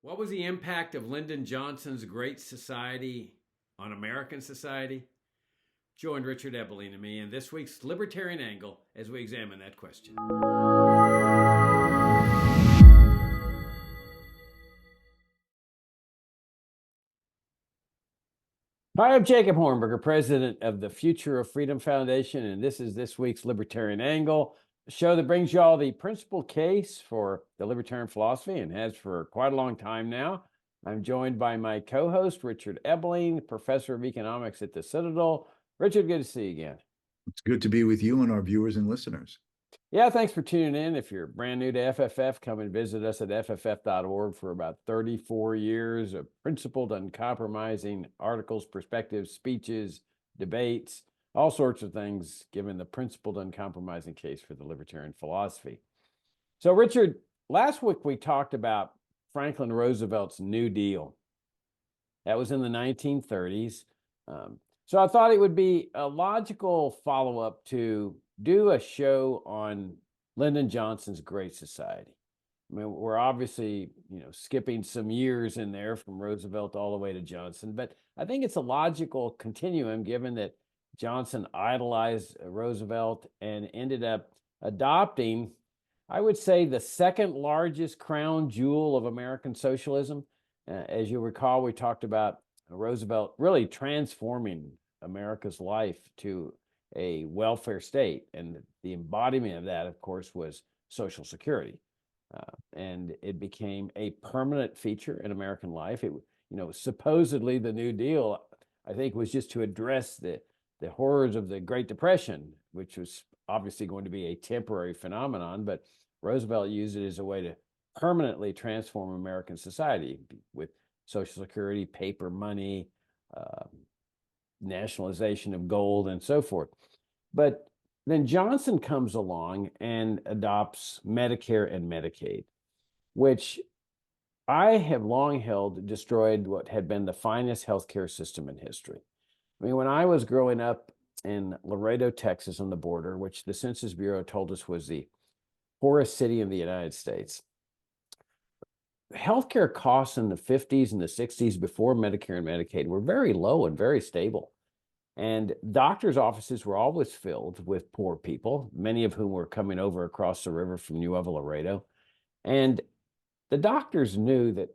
What was the impact of Lyndon Johnson's Great Society on American society? Join Richard Ebeling and me in this week's Libertarian Angle as we examine that question. Hi, I'm Jacob Hornberger, president of the Future of Freedom Foundation, and this is this week's Libertarian Angle, a show that brings you all the principal case for the libertarian philosophy and has for quite a long time now. I'm joined by my co-host, Richard Ebeling, professor of economics at the Citadel. Richard, good to see you again. It's good to be with you and our viewers and listeners. Yeah, thanks for tuning in. If you're brand new to FFF, come and visit us at fff.org for about 34 years of principled, uncompromising articles, perspectives, speeches, debates, all sorts of things, given the principled, uncompromising case for the libertarian philosophy. So, Richard, last week we talked about Franklin Roosevelt's New Deal. That was in the 1930s. So I thought it would be a logical follow-up to do a show on Lyndon Johnson's Great Society. I mean, we're obviously, skipping some years in there from Roosevelt all the way to Johnson, but I think it's a logical continuum given that Johnson idolized Roosevelt and ended up adopting, I would say, the second largest crown jewel of American socialism. As you recall, we talked about Roosevelt really transforming America's life to a welfare state. And the embodiment of that, of course, was Social Security. And it became a permanent feature in American life. It, supposedly the New Deal, I think, was just to address the horrors of the Great Depression, which was obviously going to be a temporary phenomenon. But Roosevelt used it as a way to permanently transform American society with Social Security, paper money, nationalization of gold, and so forth. But then Johnson comes along and adopts Medicare and Medicaid, which I have long held destroyed what had been the finest healthcare system in history. I mean, when I was growing up in Laredo, Texas, on the border, which the Census Bureau told us was the poorest city in the United States, healthcare costs in the 50s and the 60s before Medicare and Medicaid were very low and very stable. And doctors' offices were always filled with poor people, many of whom were coming over across the river from Nuevo Laredo. And the doctors knew that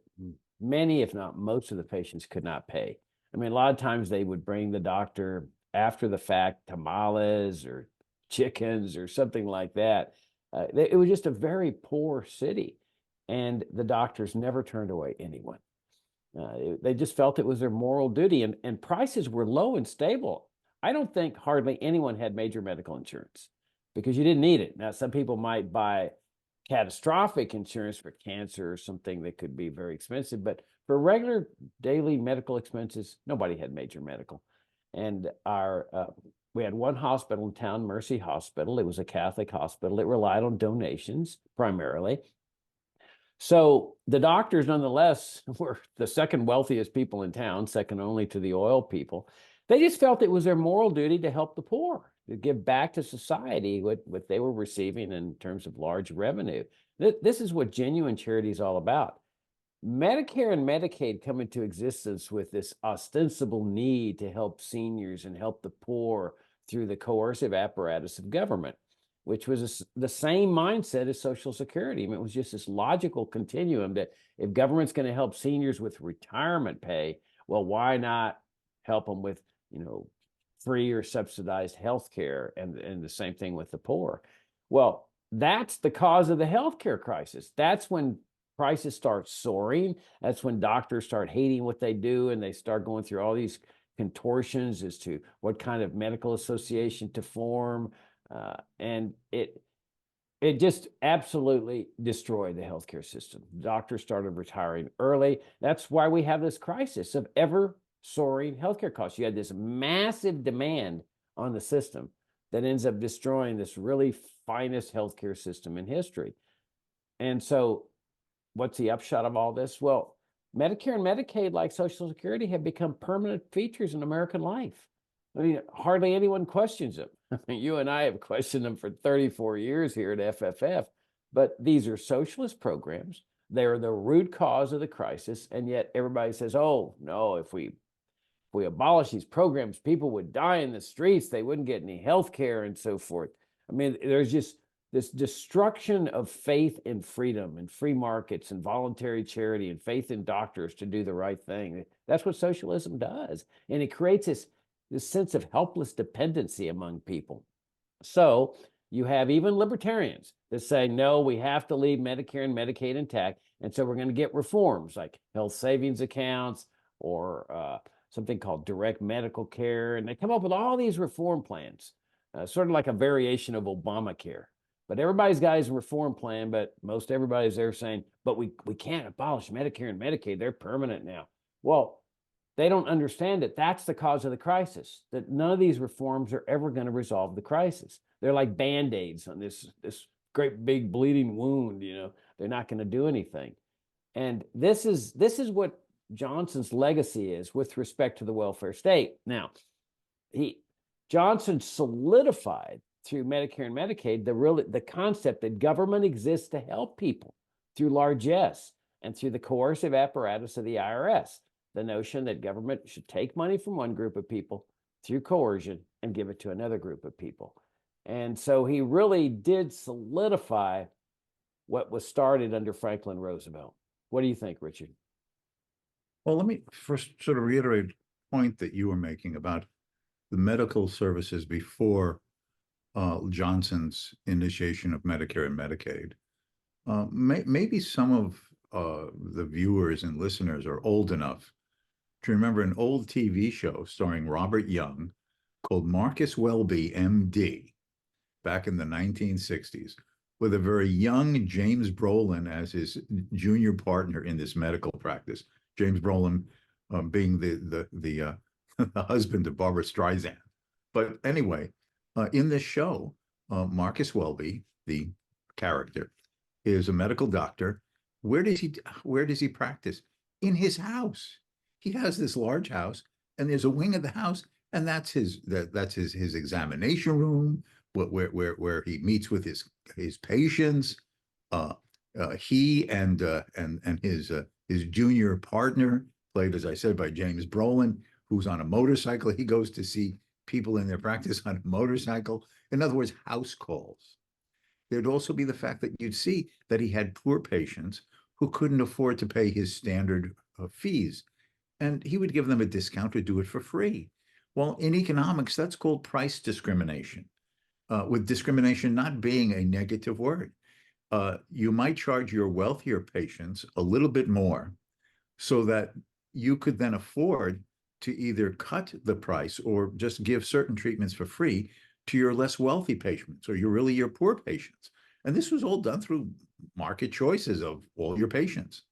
many, if not most of the patients could not pay. I mean, a lot of times they would bring the doctor after the fact tamales or chickens or something like that. It was just a very poor city. And the doctors never turned away anyone. They just felt it was their moral duty, and prices were low and stable. I don't think hardly anyone had major medical insurance because you didn't need it. Now, some people might buy catastrophic insurance for cancer or something that could be very expensive, but for regular daily medical expenses, nobody had major medical. And we had one hospital in town, Mercy Hospital. It was a Catholic hospital. It relied on donations primarily. So the doctors, nonetheless, were the second wealthiest people in town, second only to the oil people. They just felt it was their moral duty to help the poor, to give back to society what they were receiving in terms of large revenue. This is what genuine charity is all about. Medicare and Medicaid come into existence with this ostensible need to help seniors and help the poor through the coercive apparatus of government, which was the same mindset as Social Security. I mean, it was just this logical continuum that if government's going to help seniors with retirement pay, well, why not help them with, free or subsidized health care, and the same thing with the poor. Well, that's the cause of the healthcare crisis. That's when prices start soaring. That's when doctors start hating what they do, and they start going through all these contortions as to what kind of medical association to form. And it just absolutely destroyed the healthcare system. Doctors started retiring early. That's why we have this crisis of ever soaring healthcare costs. You had this massive demand on the system that ends up destroying this really finest healthcare system in history. And so what's the upshot of all this? Well, Medicare and Medicaid, like Social Security, have become permanent features in American life. I mean, hardly anyone questions them. I mean, you and I have questioned them for 34 years here at FFF, but these are socialist programs. They're the root cause of the crisis, and yet everybody says, "Oh no, if we abolish these programs, people would die in the streets. They wouldn't get any health care and so forth." I mean, there's just this destruction of faith in freedom and free markets and voluntary charity and faith in doctors to do the right thing. That's what socialism does. And it creates this sense of helpless dependency among people. So you have even libertarians that say, no, we have to leave Medicare and Medicaid intact. And so we're going to get reforms like health savings accounts or something called direct medical care. And they come up with all these reform plans, sort of like a variation of Obamacare. But everybody's got his reform plan, but most everybody's there saying, but we can't abolish Medicare and Medicaid. They're permanent now. Well, they don't understand that that's the cause of the crisis, that none of these reforms are ever going to resolve the crisis. They're like Band-Aids on this great big bleeding wound. They're not going to do anything. And this is what Johnson's legacy is with respect to the welfare state. Now, Johnson solidified through Medicare and Medicaid the concept that government exists to help people through largesse and through the coercive apparatus of the IRS. The notion that government should take money from one group of people through coercion and give it to another group of people. And so he really did solidify what was started under Franklin Roosevelt. What do you think, Richard? Well, let me first sort of reiterate the point that you were making about the medical services before Johnson's initiation of Medicare and Medicaid. Maybe some of the viewers and listeners are old enough to remember an old TV show starring Robert Young called Marcus Wellby MD back in the 1960s, with a very young James Brolin as his junior partner in this medical practice. James Brolin being the husband of Barbara Streisand. But anyway, in this show, Marcus Welby, the character, is a medical doctor. Where does he practice? In his house. He has this large house, and there's a wing of the house, and that's his examination room, where he meets with his patients. He and his junior partner, played, as I said, by James Brolin, who's on a motorcycle. He goes to see people in their practice on a motorcycle. In other words, house calls. There'd also be the fact that you'd see that he had poor patients who couldn't afford to pay his standard fees, and he would give them a discount or do it for free. Well, in economics, that's called price discrimination, with discrimination not being a negative word. You might charge your wealthier patients a little bit more so that you could then afford to either cut the price or just give certain treatments for free to your less wealthy patients or your poor patients. And this was all done through market choices of all your patients.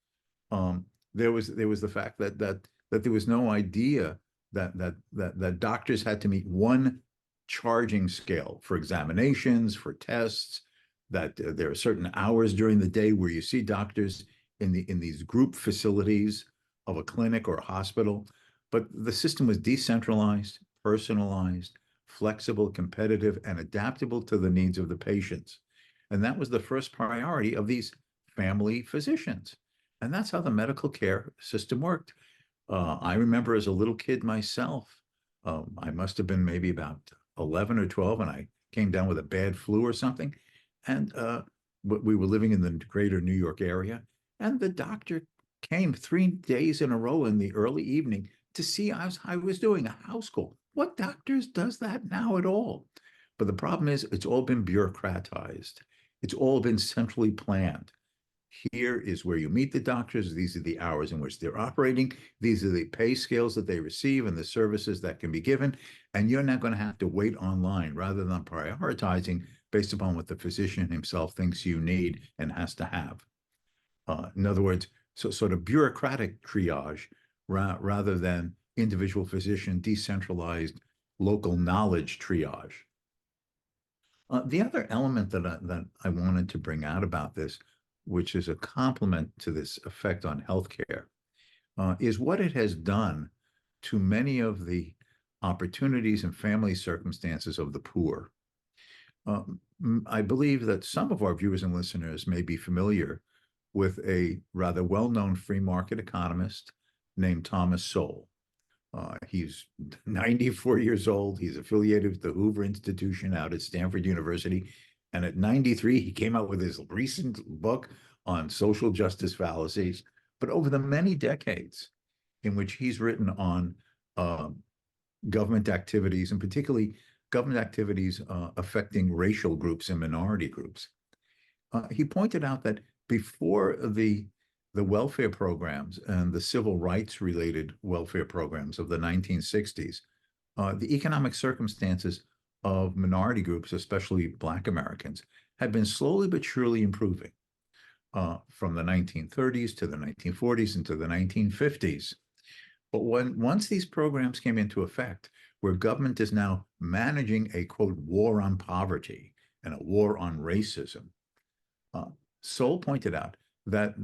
There was the fact that there was no idea that doctors had to meet one charging scale for examinations, for tests, that there are certain hours during the day where you see doctors in these group facilities of a clinic or a hospital. But the system was decentralized, personalized, flexible, competitive, and adaptable to the needs of the patients. And that was the first priority of these family physicians. And that's how the medical care system worked. I remember as a little kid myself, I must have been maybe about 11 or 12, and I came down with a bad flu or something. And we were living in the greater New York area. And the doctor came 3 days in a row in the early evening to see how I was doing, a house call. What doctors does that now at all? But the problem is it's all been bureaucratized. It's all been centrally planned. Here is where you meet the doctors. These are the hours in which they're operating. These are the pay scales that they receive and the services that can be given. And you're not going to have to wait online rather than prioritizing based upon what the physician himself thinks you need and has to have. In other words, so sort of bureaucratic triage rather than individual physician, decentralized local knowledge triage. The other element that I wanted to bring out about this, which is a complement to this effect on healthcare, is what it has done to many of the opportunities and family circumstances of the poor. I believe that some of our viewers and listeners may be familiar with a rather well-known free market economist named Thomas Sowell. He's 94 years old. He's affiliated with the Hoover Institution out at Stanford University. And at 93, he came out with his recent book on social justice fallacies. But over the many decades in which he's written on government activities, and particularly government activities affecting racial groups and minority groups, he pointed out that before the welfare programs and the civil rights related welfare programs of the 1960s, the economic circumstances of minority groups, especially Black Americans, had been slowly but surely improving from the 1930s to the 1940s and to the 1950s. But once these programs came into effect, where government is now managing a, quote, war on poverty and a war on racism, Sowell pointed out that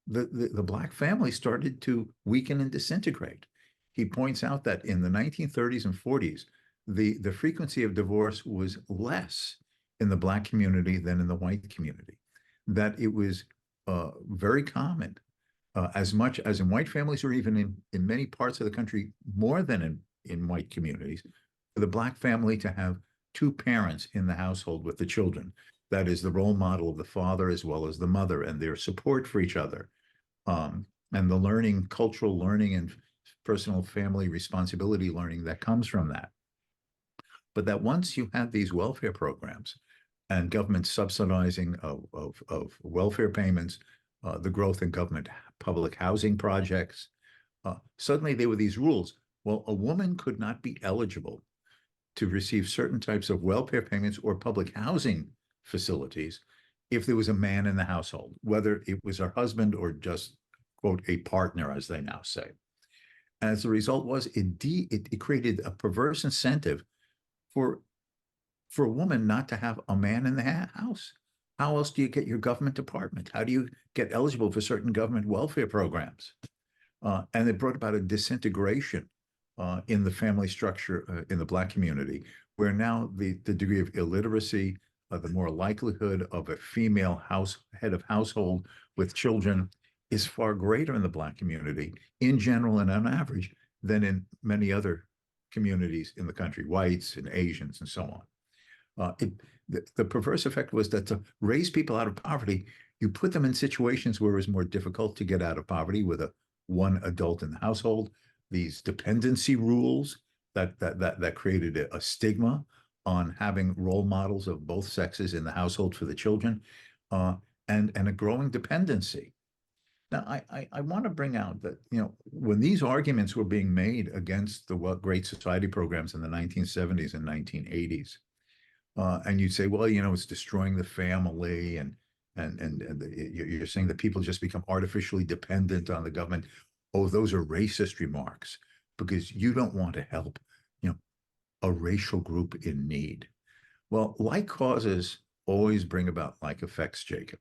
the Black family started to weaken and disintegrate. He points out that in the 1930s and 40s, the frequency of divorce was less in the Black community than in the white community, that it was very common, as much as in white families, or even in many parts of the country, more than in white communities, for the Black family to have two parents in the household with the children. That is the role model of the father as well as the mother, and their support for each other, and the learning, cultural learning, and personal family responsibility learning that comes from that. But that once you had these welfare programs and government subsidizing of welfare payments, the growth in government public housing projects, suddenly there were these rules. Well, a woman could not be eligible to receive certain types of welfare payments or public housing facilities if there was a man in the household, whether it was her husband or just, quote, a partner, as they now say. And as a result was, it created a perverse incentive for a woman not to have a man in the house. How else do you get your government department? How do you get eligible for certain government welfare programs? And it brought about a disintegration in the family structure in the Black community, where now the degree of illiteracy, the more likelihood of a female head of household with children is far greater in the Black community in general and on average than in many other communities in the country, whites and Asians and so on. The perverse effect was that to raise people out of poverty, you put them in situations where it was more difficult to get out of poverty with one adult in the household. These dependency rules that created a stigma on having role models of both sexes in the household for the children, and a growing dependency. Now, I want to bring out that, when these arguments were being made against the Great Society programs in the 1970s and 1980s, and you'd say, well, it's destroying the family, and you're saying that people just become artificially dependent on the government. Oh, those are racist remarks because you don't want to help, a racial group in need. Well, like causes always bring about like effects, Jacob.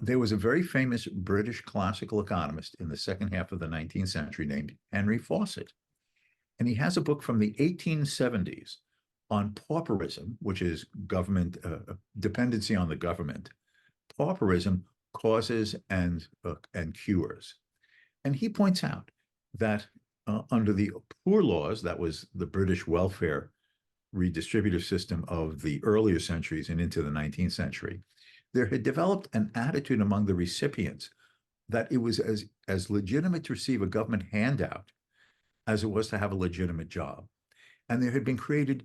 There was a very famous British classical economist in the second half of the 19th century named Henry Fawcett. And he has a book from the 1870s on pauperism, which is government dependency on the government, pauperism, causes and cures. And he points out that under the poor laws, that was the British welfare redistributive system of the earlier centuries and into the 19th century, there had developed an attitude among the recipients that it was as legitimate to receive a government handout as it was to have a legitimate job. And there had been created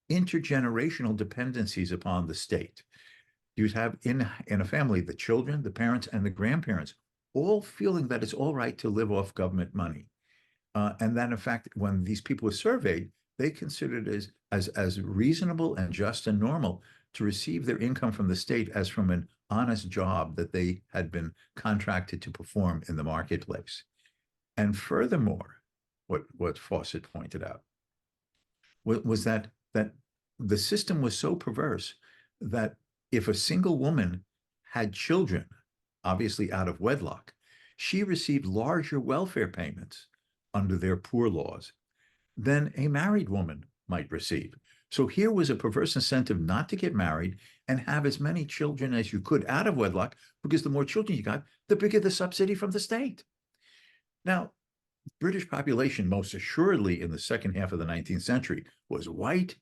intergenerational dependencies upon the state. You'd have in a family, the children, the parents, and the grandparents, all feeling that it's all right to live off government money. And that, in fact, when these people were surveyed, they considered it as reasonable and just and normal to receive their income from the state as from an honest job that they had been contracted to perform in the marketplace. And furthermore, what Fawcett pointed out was that the system was so perverse that if a single woman had children, obviously out of wedlock, she received larger welfare payments under their poor laws than a married woman might receive. So here was a perverse incentive not to get married and have as many children as you could out of wedlock, because the more children you got, the bigger the subsidy from the state. Now, British population, most assuredly in the second half of the 19th century, was white,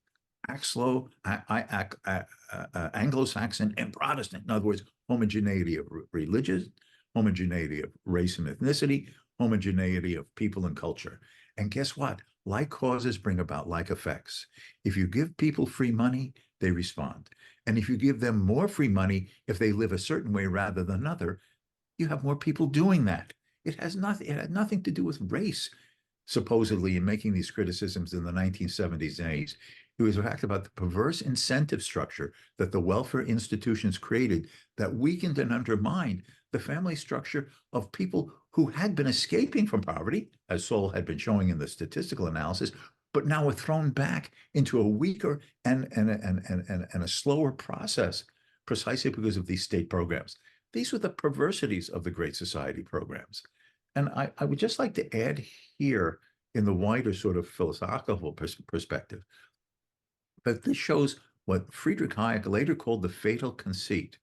Anglo-Saxon, and Protestant. In other words, homogeneity of religion, homogeneity of race and ethnicity, homogeneity of people and culture. And guess what? Like causes bring about like effects. If you give people free money, they respond. And if you give them more free money, if they live a certain way rather than another, you have more people doing that. It had nothing to do with race, supposedly, in making these criticisms in the 1970s and 80s. It was a fact about the perverse incentive structure that the welfare institutions created that weakened and undermined the family structure of people who had been escaping from poverty, as Sol had been showing in the statistical analysis, but now were thrown back into a weaker and a slower process, precisely because of these state programs. These were the perversities of the Great Society programs. And I would just like to add here, in the wider sort of philosophical perspective, that this shows what Friedrich Hayek later called the fatal conceit,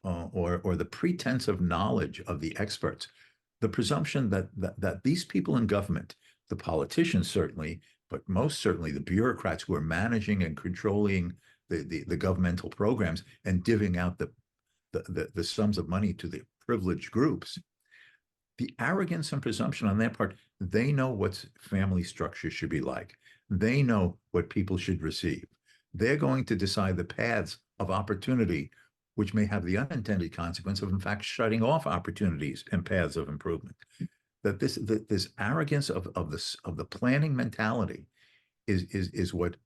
or the pretense of knowledge of the experts, the presumption that these people in government, the politicians certainly, but most certainly the bureaucrats who are managing and controlling the governmental programs and divvying out the sums of money to the privileged groups, the arrogance and presumption on their part, they know what family structure should be like. They know what people should receive. They're going to decide the paths of opportunity, which may have the unintended consequence of, in fact, shutting off opportunities and paths of improvement. That this arrogance of the planning mentality is what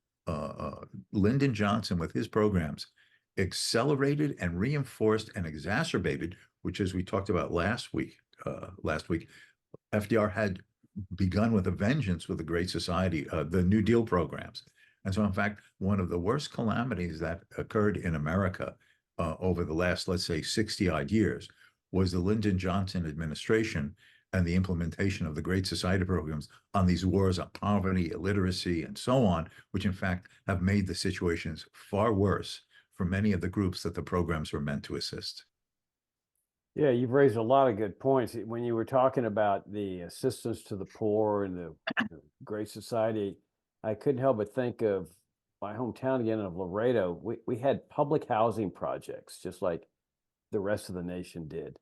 Lyndon Johnson, with his programs, accelerated and reinforced and exacerbated, which, as we talked about last week, FDR had begun with a vengeance with the Great Society, the New Deal programs. And so, in fact, one of the worst calamities that occurred in America over the last, let's say, 60-odd years was the Lyndon Johnson administration and the implementation of the Great Society programs on these wars on poverty, illiteracy, and so on, which in fact have made the situations far worse for many of the groups that the programs were meant to assist. Yeah, you've raised a lot of good points. When you were talking about the assistance to the poor and the Great Society, I couldn't help but think of my hometown again of Laredo. We had public housing projects, just like the rest of the nation did.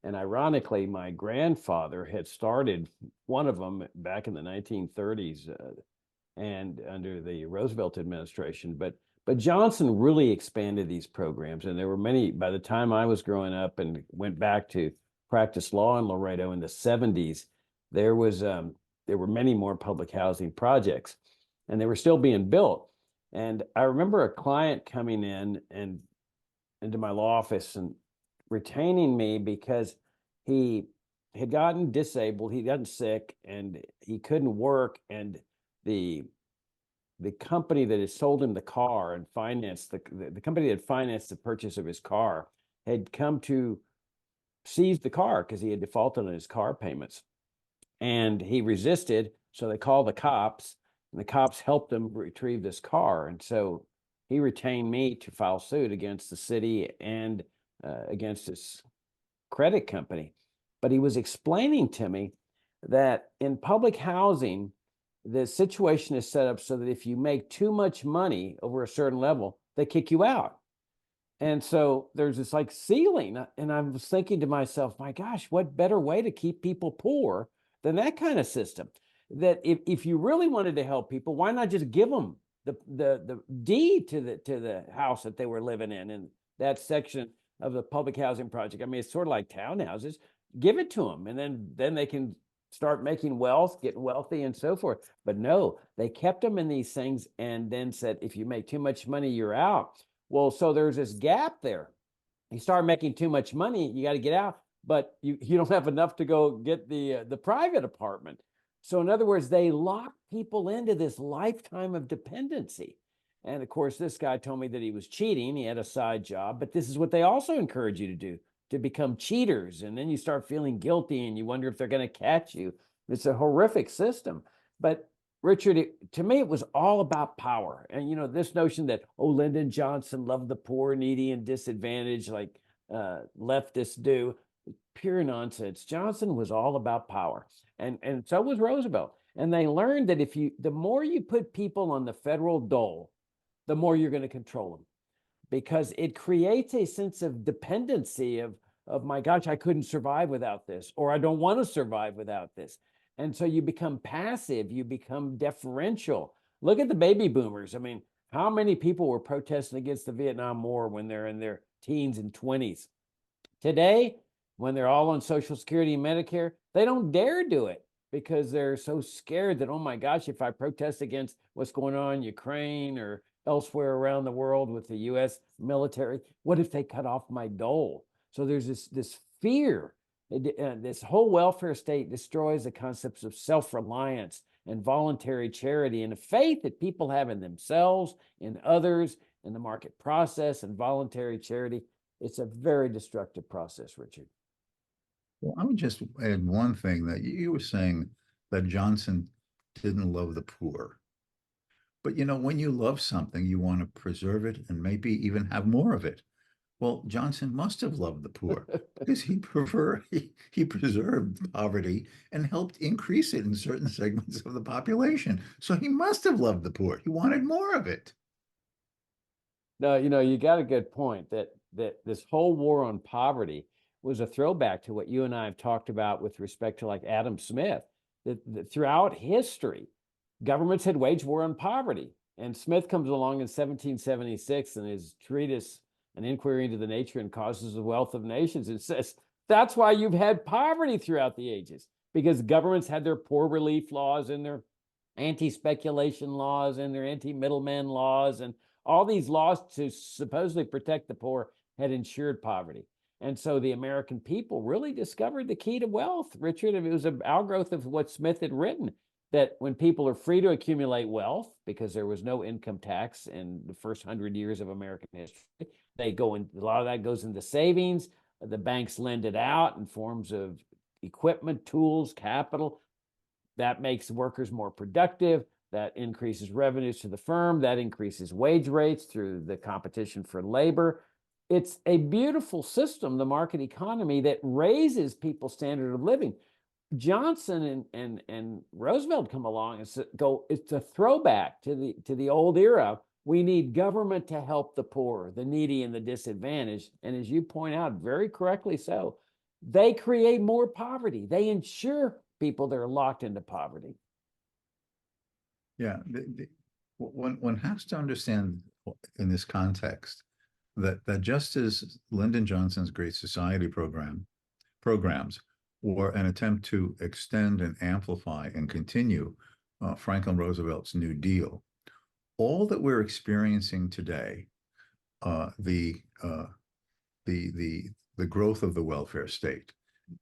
And ironically, my grandfather had started one of them back in the 1930s and under the Roosevelt administration. But Johnson really expanded these programs, and there were many. By the time I was growing up and went back to practice law in Laredo in the 70s, there were many more public housing projects, and they were still being built. And I remember a client coming in and into my law office and retaining me because he had gotten disabled, he'd gotten sick, and he couldn't work, and the company that had sold him the car and financed the company that financed the purchase of his car had come to seize the car because he had defaulted on his car payments. And he resisted, so they called the cops, and the cops helped him retrieve this car. And so he retained me to file suit against the city and against his credit company. But he was explaining to me that in public housing, the situation is set up so that if you make too much money over a certain level, they kick you out. And so there's this like ceiling. And I was thinking to myself, my gosh, what better way to keep people poor than that kind of system? That if you really wanted to help people, why not just give them the deed to the house that they were living in that section of the public housing project? I mean, it's sort of like townhouses. Give it to them, and then they can start making wealth, get wealthy, and so forth. But no, they kept them in these things and then said, if you make too much money, you're out. Well, so there's this gap there. You start making too much money, you got to get out, but you don't have enough to go get the private apartment. So in other words, they lock people into this lifetime of dependency. And of course, this guy told me that he was cheating. He had a side job, but this is what they also encourage you to do, to become cheaters. And then you start feeling guilty and you wonder if they're going to catch you. It's a horrific system. But Richard, to me, it was all about power. And, you know, this notion that, oh, Lyndon Johnson loved the poor, needy, and disadvantaged, like leftists do, pure nonsense. Johnson was all about power. And so was Roosevelt. And they learned that the more you put people on the federal dole, the more you're going to control them, because it creates a sense of dependency of my gosh, I couldn't survive without this, or I don't want to survive without this. And so you become passive, you become deferential. Look at the baby boomers. I mean, how many people were protesting against the Vietnam War when they're in their teens and 20s? Today, when they're all on Social Security and Medicare, they don't dare do it because they're so scared that, oh my gosh, if I protest against what's going on in Ukraine or elsewhere around the world with the US military, what if they cut off my dole? So there's this fear. This whole welfare state destroys the concepts of self-reliance and voluntary charity and a faith that people have in themselves, in others, in the market process and voluntary charity. It's a very destructive process, Richard. Well, I would just add one thing that you were saying that Johnson didn't love the poor. But you know, when you love something, you want to preserve it and maybe even have more of it. Well, Johnson must have loved the poor because he preserved poverty and helped increase it in certain segments of the population. So he must have loved the poor. He wanted more of it. No, you know, you got a good point that this whole war on poverty was a throwback to what you and I have talked about with respect to like Adam Smith, that throughout history, governments had waged war on poverty. And Smith comes along in 1776 in his treatise, An Inquiry into the Nature and Causes of Wealth of Nations, and says, that's why you've had poverty throughout the ages, because governments had their poor relief laws and their anti-speculation laws and their anti-middleman laws, and all these laws to supposedly protect the poor had ensured poverty. And so the American people really discovered the key to wealth, Richard. It was an outgrowth of what Smith had written, that when people are free to accumulate wealth, because there was no income tax in the first 100 years of American history, they go in, a lot of that goes into savings. The banks lend it out in forms of equipment, tools, capital. That makes workers more productive. That increases revenues to the firm. That increases wage rates through the competition for labor. It's a beautiful system, the market economy, that raises people's standard of living. Johnson and Roosevelt come along and go, it's a throwback to the old era. We need government to help the poor, the needy, and the disadvantaged. And as you point out, very correctly so, they create more poverty. They ensure people that are locked into poverty. Yeah, one has to understand in this context that just as Lyndon Johnson's Great Society programs were an attempt to extend and amplify and continue Franklin Roosevelt's New Deal, all that we're experiencing today, the growth of the welfare state,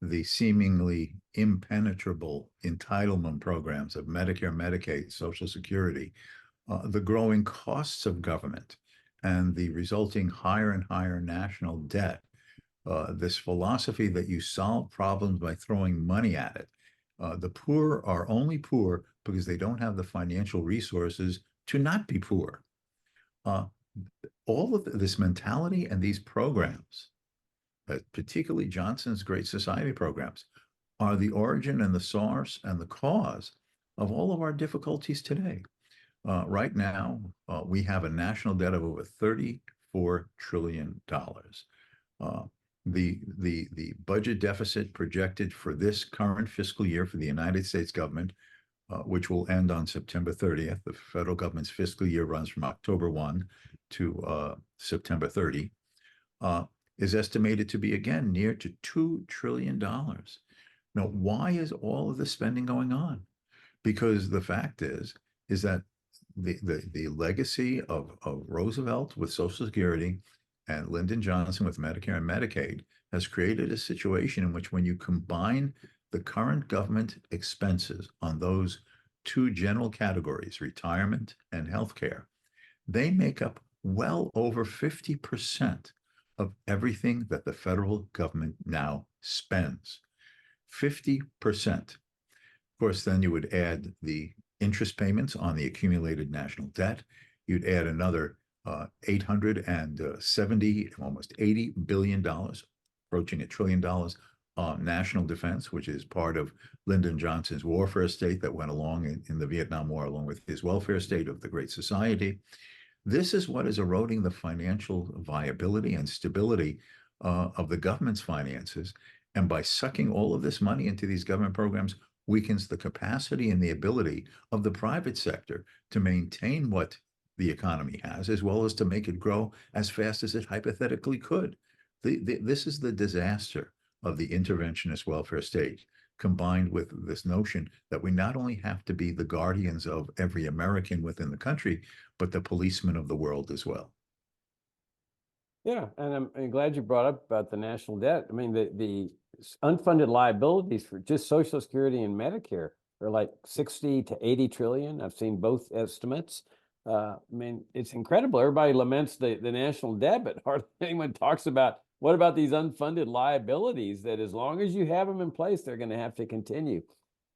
the seemingly impenetrable entitlement programs of Medicare, Medicaid, Social Security, the growing costs of government, and the resulting higher and higher national debt, this philosophy that you solve problems by throwing money at it. The poor are only poor because they don't have the financial resources to not be poor. All of this mentality and these programs, particularly Johnson's Great Society programs, are the origin and the source and the cause of all of our difficulties today. Right now, we have a national debt of over $34 trillion. The budget deficit projected for this current fiscal year for the United States government, which will end on September 30th. The federal government's fiscal year runs from October 1 to September 30, is estimated to be, again, near to $2 trillion. Now, why is all of this spending going on? Because the fact is that the legacy of Roosevelt with Social Security and Lyndon Johnson with Medicare and Medicaid has created a situation in which, when you combine the current government expenses on those two general categories, retirement and healthcare, they make up well over 50% of everything that the federal government now spends. 50%. Of course, then you would add the interest payments on the accumulated national debt. You'd add another 870, almost $80 billion, approaching $1 trillion, national defense, which is part of Lyndon Johnson's warfare state that went along in the Vietnam War, along with his welfare state of the Great Society. This is what is eroding the financial viability and stability of the government's finances. And by sucking all of this money into these government programs, weakens the capacity and the ability of the private sector to maintain what the economy has, as well as to make it grow as fast as it hypothetically could. This is the disaster of the interventionist welfare state, combined with this notion that we not only have to be the guardians of every American within the country, but the policemen of the world as well. Yeah, and I'm glad you brought up about the national debt. I mean, the unfunded liabilities for just Social Security and Medicare are like 60 to 80 trillion. I've seen both estimates. I mean, it's incredible. Everybody laments the national debt, but hardly anyone talks about what about these unfunded liabilities that as long as you have them in place, they're going to have to continue.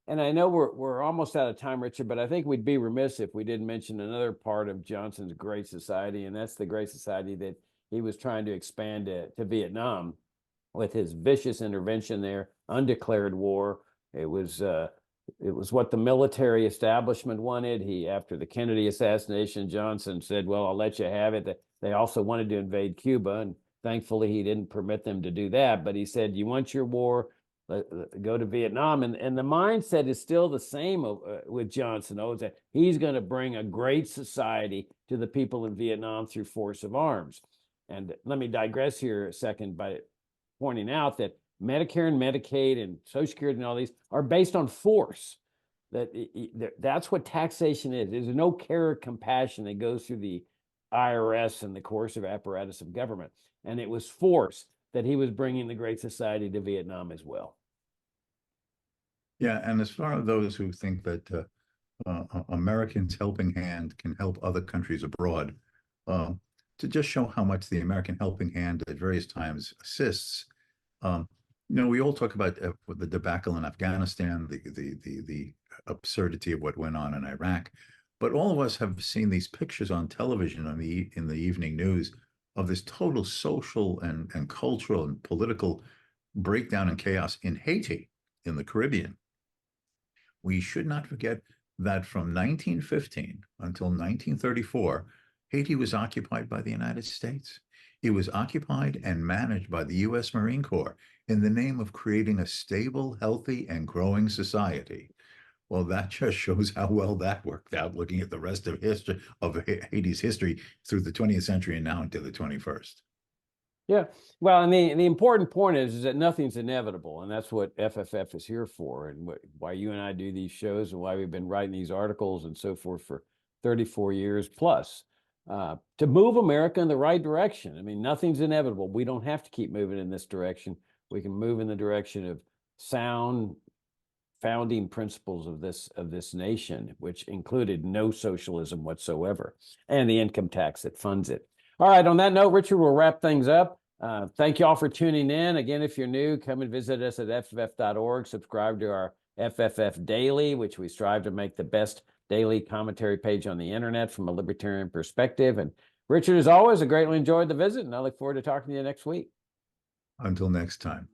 And I know we're almost out of time, Richard, but I think we'd be remiss if we didn't mention another part of Johnson's Great Society, and that's the Great Society that he was trying to expand to Vietnam with his vicious intervention there, undeclared war. It was what the military establishment wanted. After the Kennedy assassination, Johnson said, well, I'll let you have it. They also wanted to invade Cuba, and thankfully he didn't permit them to do that. But he said, you want your war, go to Vietnam. And the mindset is still the same with Johnson. That he's going to bring a great society to the people in Vietnam through force of arms. And let me digress here a second by pointing out that Medicare and Medicaid and Social Security and all these are based on force. That's what taxation is. There's no care or compassion that goes through the IRS and the coercive apparatus of government. And it was force that he was bringing the Great Society to Vietnam as well. Yeah, and as far as those who think that Americans' helping hand can help other countries abroad, to just show how much the American helping hand at various times assists. We all talk about the debacle in Afghanistan, the absurdity of what went on in Iraq, but all of us have seen these pictures on television in the evening news of this total social and cultural and political breakdown and chaos in Haiti, in the Caribbean. We should not forget that from 1915 until 1934, Haiti was occupied by the United States. It was occupied and managed by the U.S. Marine Corps in the name of creating a stable, healthy, and growing society. Well, that just shows how well that worked out, looking at the rest of history of Haiti's history through the 20th century and now into the 21st. Yeah, well, and the important point is that nothing's inevitable, and that's what FFF is here for, and why you and I do these shows, and why we've been writing these articles and so forth for 34 years plus. To move America in the right direction. I mean, nothing's inevitable. We don't have to keep moving in this direction. We can move in the direction of sound founding principles of this nation, which included no socialism whatsoever, and the income tax that funds it. All right, on that note, Richard, we'll wrap things up. Thank you all for tuning in. Again, if you're new, come and visit us at FFF.org. Subscribe to our FFF Daily, which we strive to make the best daily commentary page on the internet from a libertarian perspective. And Richard, as always, I greatly enjoyed the visit, and I look forward to talking to you next week. Until next time.